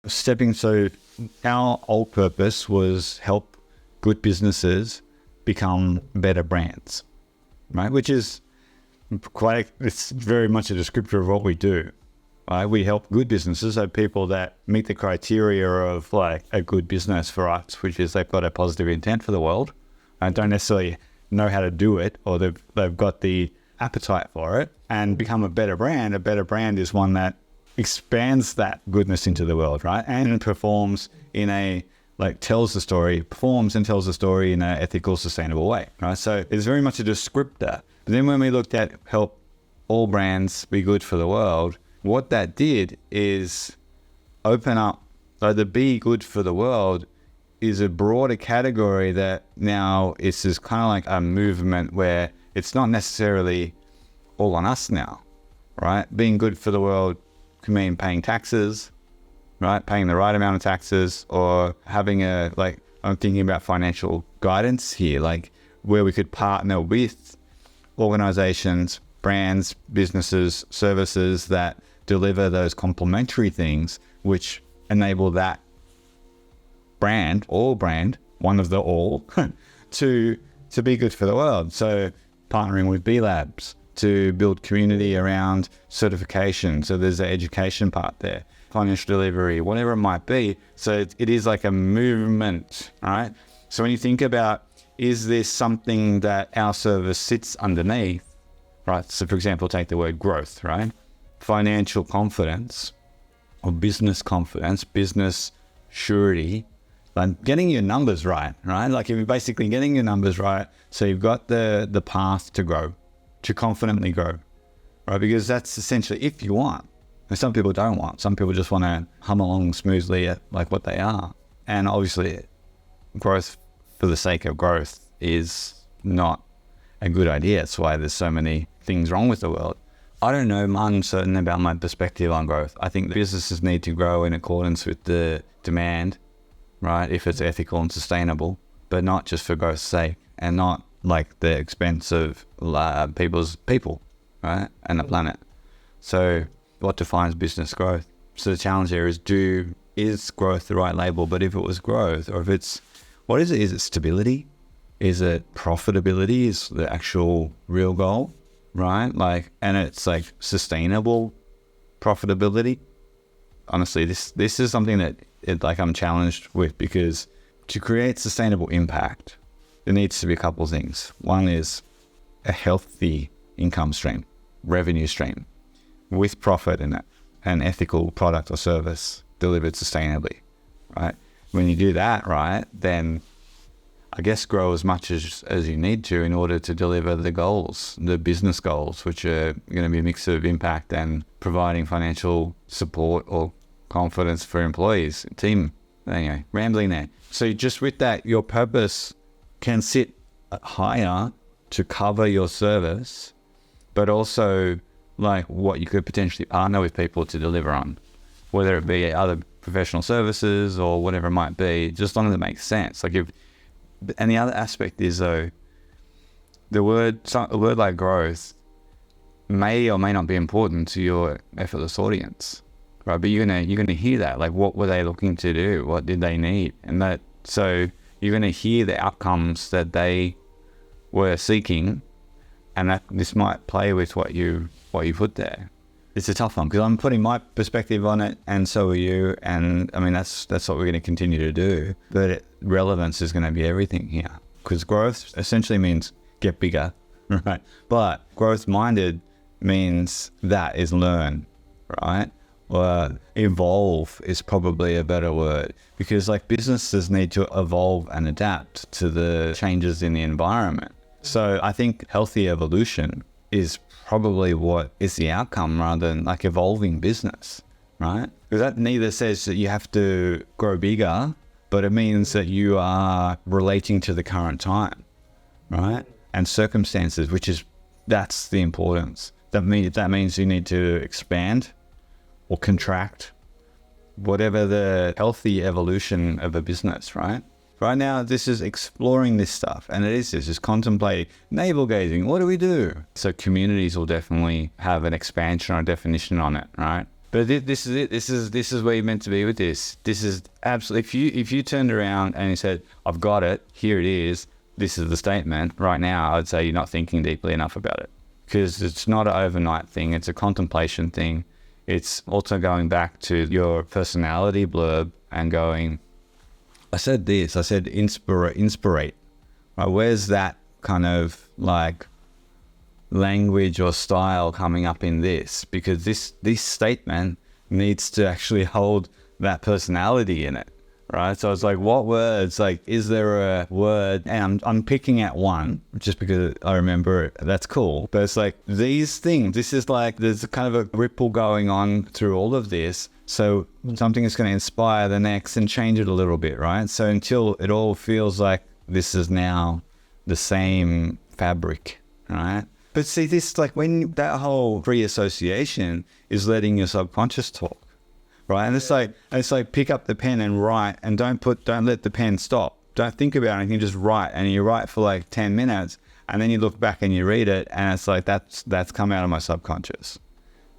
So our old purpose was help good businesses become better brands, right? Which is it's very much a descriptor of what we do, right? We help good businesses, so people that meet the criteria of like a good business for us, which is they've got a positive intent for the world and don't necessarily know how to do it, or they've got the appetite for it, and become a better brand. A better brand is one that expands that goodness into the world, right? And performs in tells the story in an ethical, sustainable way, right? So it's very much a descriptor. But then when we looked at help all brands be good for the world, what that did is open up, the be good for the world is a broader category that now it's just kind of like a movement where it's not necessarily all on us now, right? Being good for the world can mean paying taxes, right? Paying the right amount of taxes, or having I'm thinking about financial guidance here, like where we could partner with organizations, brands, businesses, services that deliver those complementary things, which enable that brand, one of the all, to be good for the world. So partnering with B Labs to build community around certification. So there's the education part there, financial delivery, whatever it might be. So it is like a movement, right? So when you think about, is this something that our service sits underneath, right? So for example, take the word growth, right? Financial confidence or business confidence, business surety, like getting your numbers right? Like if you're basically getting your numbers right, so you've got the path to grow, to confidently grow, right? Because that's essentially if you want. And some people don't want. Some people just want to hum along smoothly at like what they are. And obviously growth for the sake of growth is not a good idea. That's why there's so many things wrong with the world. I don't know, I'm uncertain about my perspective on growth. I think the businesses need to grow in accordance with the demand, right? If it's ethical and sustainable, but not just for growth's sake, and not like the expense of people, right? And the planet. So what defines business growth? So the challenge here is growth the right label? But if it was growth, or if it's, what is it? Is it stability? Is it profitability? Is the actual real goal, right? Like, and it's like sustainable profitability. Honestly, this is something that I'm challenged with, because to create sustainable impact, there needs to be a couple of things. One is a healthy income stream, revenue stream, with profit in it, an ethical product or service delivered sustainably, right? When you do that, right, then I guess grow as much as you need to in order to deliver the goals, the business goals, which are going to be a mix of impact and providing financial support or confidence for employees, team. Anyway, rambling there. So just with that, your purpose can sit higher to cover your service, but also like what you could potentially partner with people to deliver on, whether it be other professional services or whatever it might be, just as long as it makes sense. And the other aspect is though, a word like growth may or may not be important to your effortless audience, right? But you're gonna hear that, like what were they looking to do? What did they need? And so you're gonna hear the outcomes that they were seeking, and that this might play with what you put there. It's a tough one because I'm putting my perspective on it, and so are you. And I mean, that's what we're going to continue to do. But relevance is going to be everything here, because growth essentially means get bigger, right? But growth-minded means that is learn, right? Or evolve is probably a better word, because like businesses need to evolve and adapt to the changes in the environment. So I think healthy evolution is probably what is the outcome rather than like evolving business, right? Because that neither says that you have to grow bigger, but it means that you are relating to the current time, right? And circumstances, that's the importance. That means you need to expand or contract, whatever the healthy evolution of a business, right? Right now, this is exploring this stuff, and this is contemplating, navel gazing. What do we do? So communities will definitely have an expansion or definition on it, right? But this is it. This is where you're meant to be with this. This is absolutely. If you turned around and you said, "I've got it. Here it is. This is the statement." Right now, I'd say you're not thinking deeply enough about it, because it's not an overnight thing. It's a contemplation thing. It's also going back to your personality blurb and going, I said this. I said inspirate. Right? Where's that kind of like language or style coming up in this? Because this statement needs to actually hold that personality in it, right? So it's like, what words, like, is there a word? And I'm picking at one just because I remember it. That's cool. But it's like these things, this is like, there's kind of a ripple going on through all of this. So something is going to inspire the next and change it a little bit, right? So until it all feels like this is now the same fabric, right? But see, this, like, when that whole free association is letting your subconscious talk, right? And it's like pick up the pen and write, and don't let the pen stop. Don't think about anything, just write. And you write for like 10 minutes, and then you look back and you read it, and it's like, that's come out of my subconscious,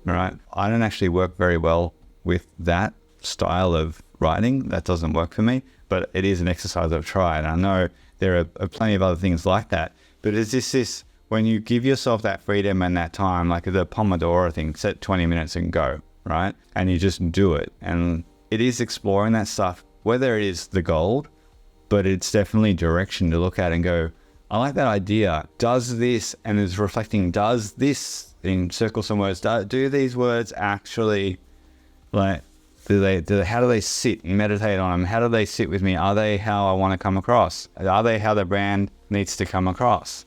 right? I don't actually work very well with that style of writing. That doesn't work for me, but it is an exercise I've tried. I know there are plenty of other things like that, but it's this when you give yourself that freedom and that time, like the Pomodoro thing, set 20 minutes and go, right? And you just do it. And it is exploring that stuff, whether it is the gold, but it's definitely direction to look at and go, I like that idea. Does this, and it's reflecting, does this, in circle some words, do these words actually, like, how do they sit and meditate on them? How do they sit with me? Are they how I want to come across? Are they how the brand needs to come across?